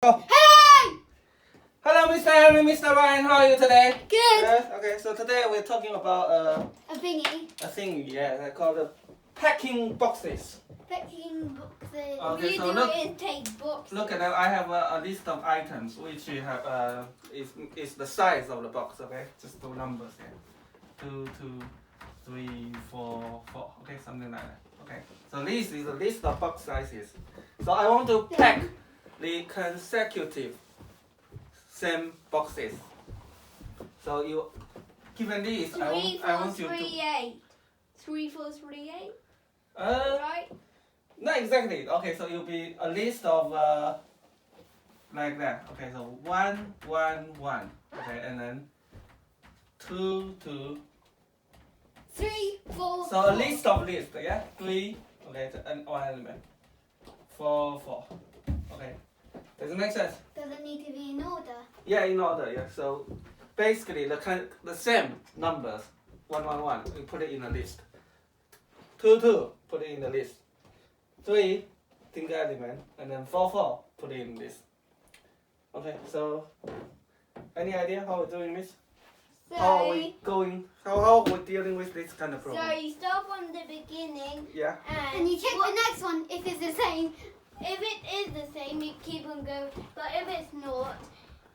Go. Hey! Hello, Mr. Henry, Mr. Ryan. How are you today? Good. Yes. Okay. So today we're talking about A thingy. a thing. Yeah, they call the packing boxes. Packing boxes. Okay, You so do look- it in take boxes. Look at that. I have a list of items which you have is the size of the box. Okay, just two numbers here. 2, 2, 3, 4, 4. Okay, something like that. Okay. So this is a list of box sizes. So I want to pack the consecutive same boxes. So you, given this, I want you to. 8. 3, 4, 3, 8. Uh, Right? not exactly. Okay, so it'll be a list of like that. Okay, so 1, 1, 1. Okay, and then 2, 2. 3, 4. So 4. a list of list. Yeah, 3. Okay, and 1 element. 4, 4. Okay, does it make sense? Does it need to be in order? Yeah, in order. Yeah. So basically, the same numbers. 1, 1, 1. We put it in a list. 2, 2. Put it in the list. 3. Single element, and then 4, 4. Put it in this. Okay. So, any idea how we're doing this? How are we going? How are we dealing with this kind of So problem? you start from the beginning Yeah. and you check the next one if it's the same. If it is the same, you keep on going. But if it's not,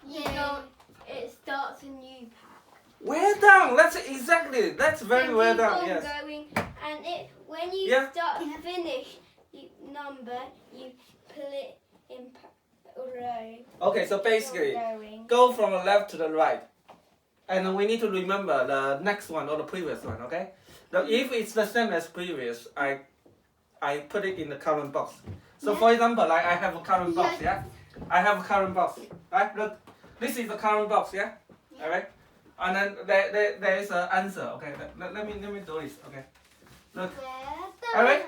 you don't. It starts a new pack. Well done. That's very And well keep done. on Yes. going, and when you Yeah. start to finish number, you put it in row. Okay. So basically, Going. go from the left to the right. And we need to remember the next one or the previous one, okay? Now, if it's the same as previous, I put it in the current box. So Yeah. for example, like I have a current box, Yeah. yeah? I have a current box, right? Look, this is the current box, yeah? Yeah. Alright? And then there is an answer, okay? Let me do this, okay? Look, Alright.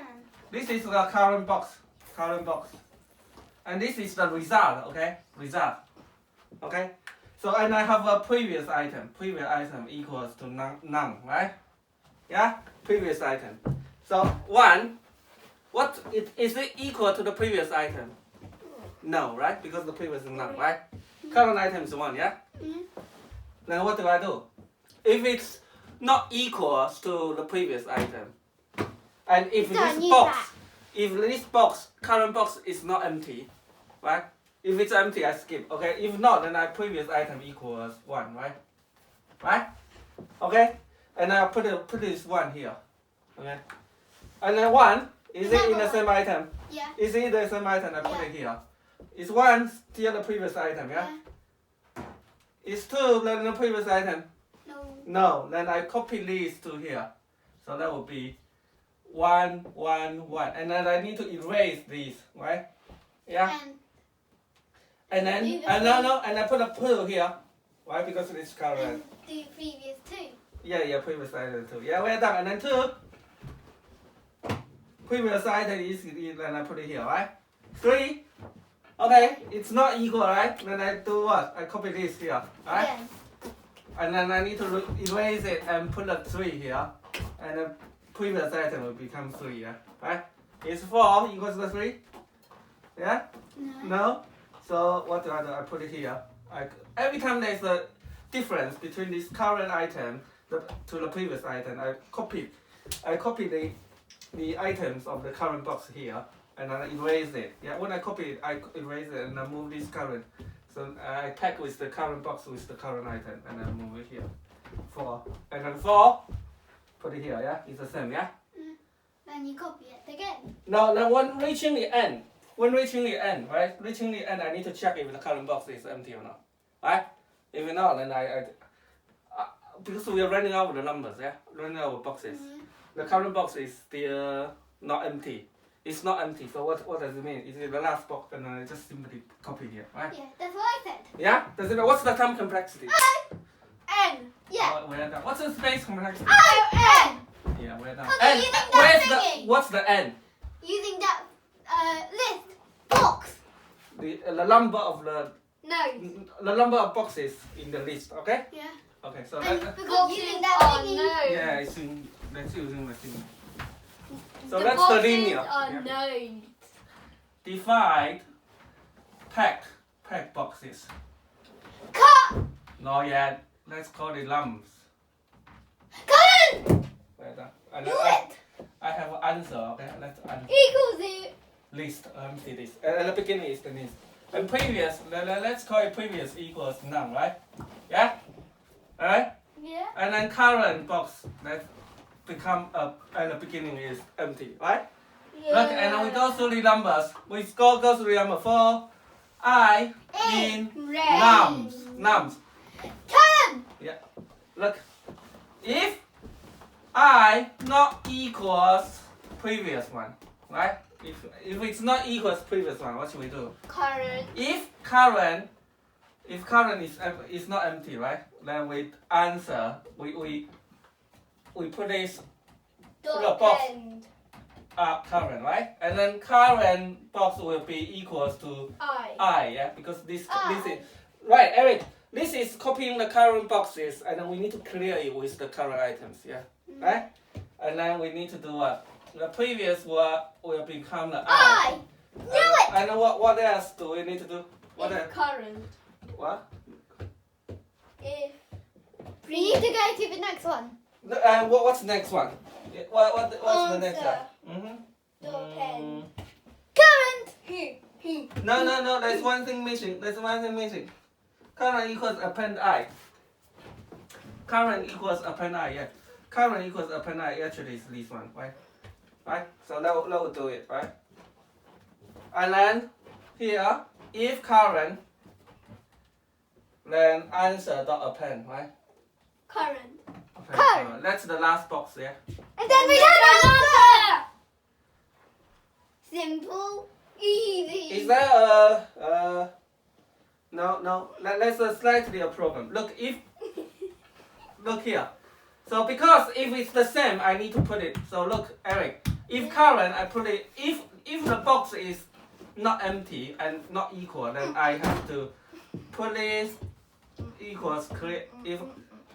this is the current box, and this is the result, okay? Okay? So, and I have a previous item equals to none, right? Yeah? Previous item. So, 1, is it equal to the previous item? No, right? Because the previous is none, right? Current item is 1, yeah? Mhm. Then what do I do? If it's not equal to the previous item, and if It's a this new box, pack. if this box, current box is not empty, right? If it's empty, I skip. Okay. If not, then I previous item equals 1, right? Right? Okay. And I put this 1 here. Okay. And then 1 is it in the same item? Yeah. Is it the same item? I put Yeah. it here. Is 1 still the previous item? Yeah. Is 2 then the previous item? No. No. Then I copy these 2 here. So that would be 1, 1, 1. And then I need to erase these, right? Yeah. And then, and I put a 2 here, right? Because it's current. And the previous 2. Yeah, previous item 2. Yeah, well done. And then 2, previous item is, and I put it here, right? 3, okay, it's not equal, right? Then I do what? I copy this here, right? Yeah. And then I need to erase it and put a 3 here, and the previous item will become 3, yeah, right? Is 4 equals to 3? Yeah? No. No? So what do? I put it here. Every time there's a difference between this current item to the previous item, I copy the items of the current box here, and then I erase it. Yeah, when I copy it, I erase it and I move this current. So I pack with the current box with the current item, and I move it here. 4, and then 4, put it here. Yeah, it's the same. Yeah. Then you copy it again. Now, when reaching the end, right? Reaching the end, I need to check if the current box is empty or not, right? If not, then because we are running out of the numbers, yeah, running out of boxes. The current box is still not empty. It's not empty. So what does it mean? Is it the last box, and I just simply copy here, right? Yeah, that's what I said. Yeah. Does it? What's the time complexity? N. Yeah. Where done. What's the space complexity? N. Yeah, where done. Oh, And using that thingy. what's the n? Using that list box. The number of No. number of boxes in the list, okay? Yeah. Okay, so And that, because using that thingy. yeah, that's using the thing. So The that's the boxes linear. are Yeah. nodes. Divide, pack, boxes? Cut. Not yet. Let's call it lumps. Colin. Wait, Do it. I have an answer. Okay, let's answer. Equals it. List. See this. At the beginning is the list. And previous. Let's call it previous equals none, right? Yeah. Alright. Yeah. And then current box that become at the beginning is empty, right? Yeah. Look, and then we go through the numbers. We go through the number for I in Red. nums. Colin. Yeah. Look, if I not equals previous one, right? If it's not equals previous one, what should we do? Current. If current is not empty, right? Then we answer we put this Dot box. end. Current, right? And then current box will be equals to I, yeah, because this is right, Eric. This is copying the current boxes, and then we need to clear it with the current items, yeah, right? And then we need to do what? The previous one will become the I. Knew it. And then what else do we need to do? What If else? current. What? If. We need to go to the next one. What's the next one? What's the next one? Answer. Dot end. Current. No. There's one thing missing. Current equals append I. Current equals append I. Yeah. Current equals append I. Actually, is this one, right? Right. So that will do it, right? And then here, if current, then answer dot append, right? Current. Okay, so that's the last box, yeah. And then we have an answer. Simple, easy. Is there no? Let's slightly a problem. Look here. So because if it's the same, I need to put it. So look, Eric. If current, I put it. If the box is not empty and not equal, then I have to put this equals clear. If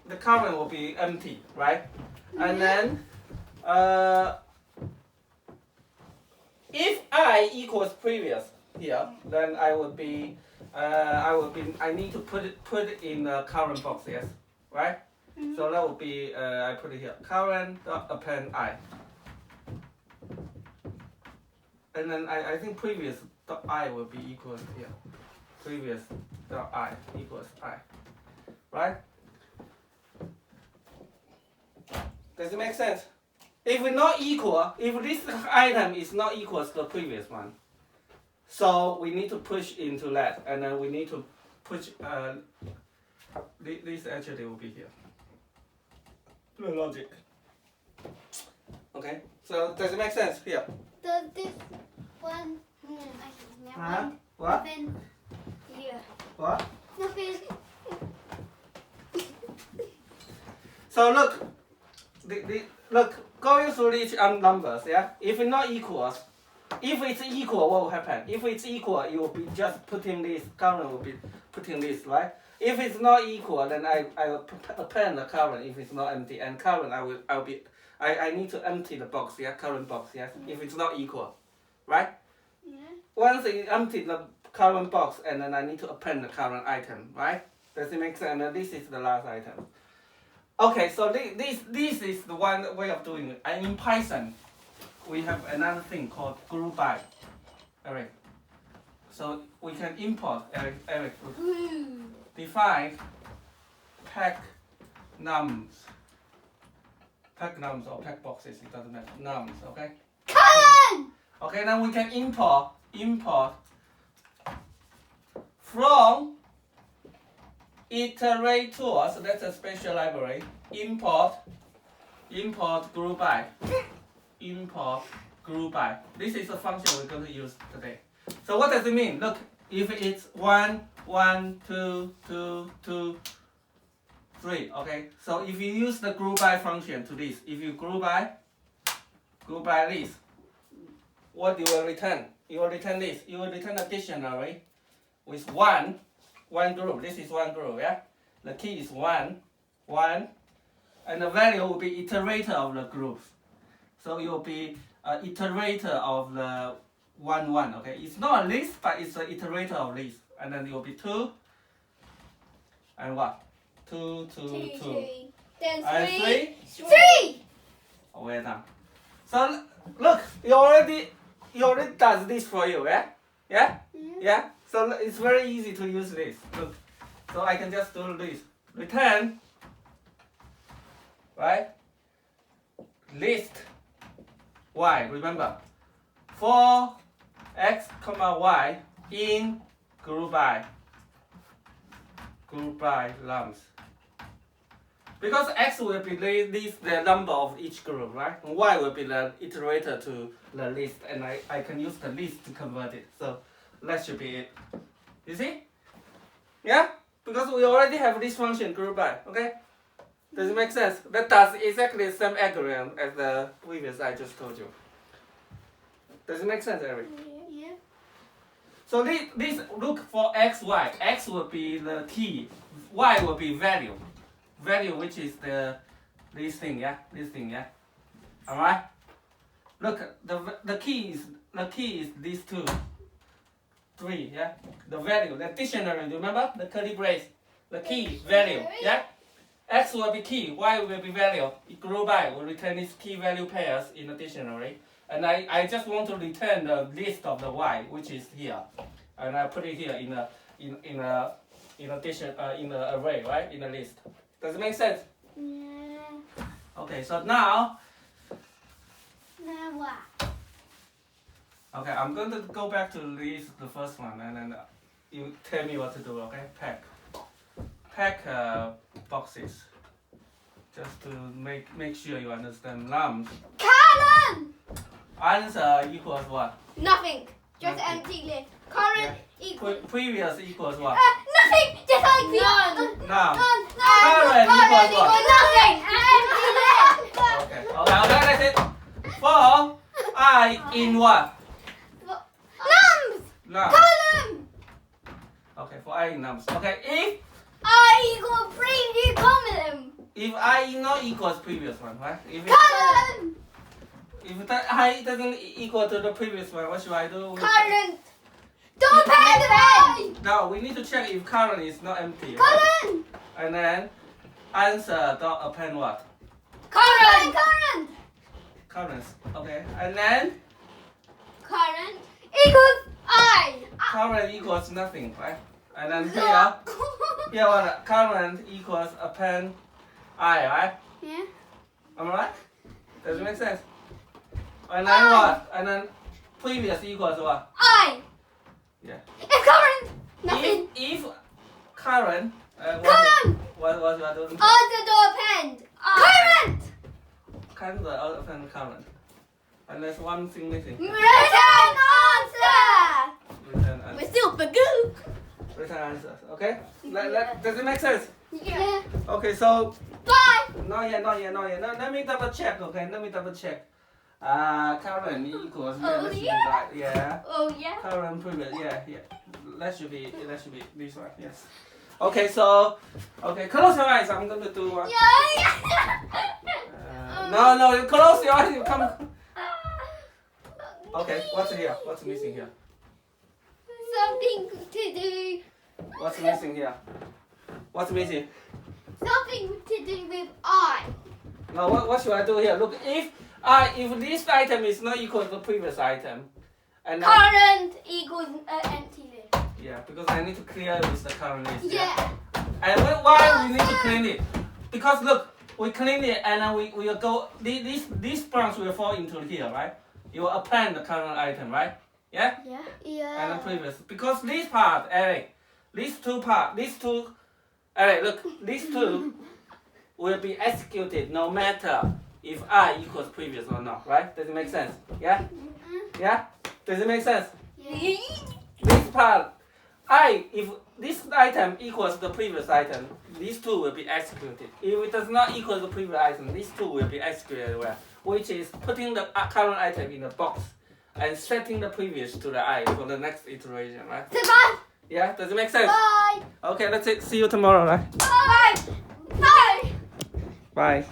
the current will be empty, right? And then if I equals previous here, then I need to put it in the current box, yes, right? So that would be I put it here, current dot append I, and then I think previous dot I will be equals here, previous dot I equals I, right? Does it make sense? If we're not equal, if this item is not equal to the previous one, so we need to push into that, and then we need to push. This actually will be here. The logic. Okay. So does it make sense here? Does this one? What? Nothing. Yeah. What? Nothing. So look, look, going through these numbers, yeah. If it's not equals, if it's equal, what will happen? If it's equal, you will be just putting this. Current will be putting this, right? If it's not equal, then I will append the current. If it's not empty, and current I need to empty the box, yeah, current box, yes. If it's not equal, right? Yeah. Once I empty the current box, and then I need to append the current item, right? Does it make sense? And this is the last item. Okay, so this is the one way of doing it. And in Python, we have another thing called GroupBy. Eric. So we can import Eric. Define pack nums or pack boxes. It doesn't matter. Nums, okay. Colin. Okay, then we can import from iterator. So that's a special library. Import GroupBy. Import GroupBy. This is a function we're going to use today. So what does it mean? Look, if it's 1, 1, 2, 2, 2, 3. Okay. So if you use the GroupBy function to this, if you GroupBy this, what you will return? You will return this. You will return a dictionary with one group. This is one group, yeah? The key is 1, and the value will be iterator of the groups. So it will be iterator of the 1, 1, okay? It's not a list, but it's an iterator of list. and then it will be 2. And what? 2, 2, 2. Then And 3. 3. Oh, well done. So look, it already does this for you, yeah? Yeah? Yeah? So it's very easy to use this. Look. So I can just do this. Return, right? List y, remember. For x, y in GroupBy. GroupBy lambs. Because x will be the number of each group, right? And y will be the iterator to the list, and I can use the list to convert it. So that should be it. You see? Yeah? Because we already have this function GroupBy, okay? Does it make sense? That does exactly the same algorithm as the previous I just told you. Does it make sense, Eric? Yeah. So this look for x, y. X will be the key. Y will be value. Value, which is this thing, yeah? This thing, yeah? Alright? Look, the key is these 2. 3, yeah? The value, the dictionary, remember? The curly brace. The key, value, yeah? X will be key, Y will be value. GroupBy will return these key value pairs in the dictionary. And I just want to return the list of the Y, which is here. And I put it here in a array, right? In a list. Does it make sense? Yeah. Okay, so now, Now what? okay, I'm going to go back to the first one, and then you tell me what to do, okay? Pack boxes, just to make sure you understand lambs. Column! Answer equals what? Nothing. Just Nothing. empty list. Current equals. Previous equals what? Nothing. Just like none. None. None. Current equals what? Nothing. Empty list. Okay, that's it. For I in what? Nums. Num. Column. Okay, for I in nums. Okay, if I equal previous column. I not equals previous one, right? Column. If that I doesn't equal to the previous one, what should I do? Current. Don't pay the rent. Now we need to check if current is not empty. Right? Column. And then answer dot append what? Current. Current. Currents. Okay. And then Current equals I. current equals nothing, right? And then here what? Current equals append I, right? Yeah. Am I right? Does it make sense? And then what? And then previous equals what? I. Yeah. If current. Nothing. If current. Column. What you are doing? Answer to append. Current. Current append current. And there's one thing missing. Return answer. Return We're answer. still for good. Return answers. Okay? Does it make sense? Yeah. Okay, so Bye. not yet. No, let me double check. Okay, let me double check. Current equals that should be right. Yeah. Oh yeah. Current previous. Yeah. That should be this one. Yes. Okay, so close your eyes. I'm gonna do one. No, close your eyes. You come. Okay, what's here? What's missing here? Something to do. What's missing here? What's missing? Something to do with I. Now what should I do here? Look, if this item is not equal to the previous item, and Current equals empty list. yeah, because I need to clear with the current list. Yeah. And why we need to clean it? Because look, we clean it and then we will go. This branch will fall into here, right? You will append the current item, right? Yeah. Yeah. And the previous, because this part, Eric, these two, Eric, look, these two will be executed no matter if I equals previous or not, right? Does it make sense? Yeah? Yeah? Does it make sense? Yeah. This part, if this item equals the previous item, these two will be executed. If it does not equal the previous item, these two will be executed as well, which is putting the current item in the box and setting the previous to the I for the next iteration, right? Goodbye. Yeah? Does it make sense? Bye. Okay, that's it. See you tomorrow, right? Bye. Bye. Bye.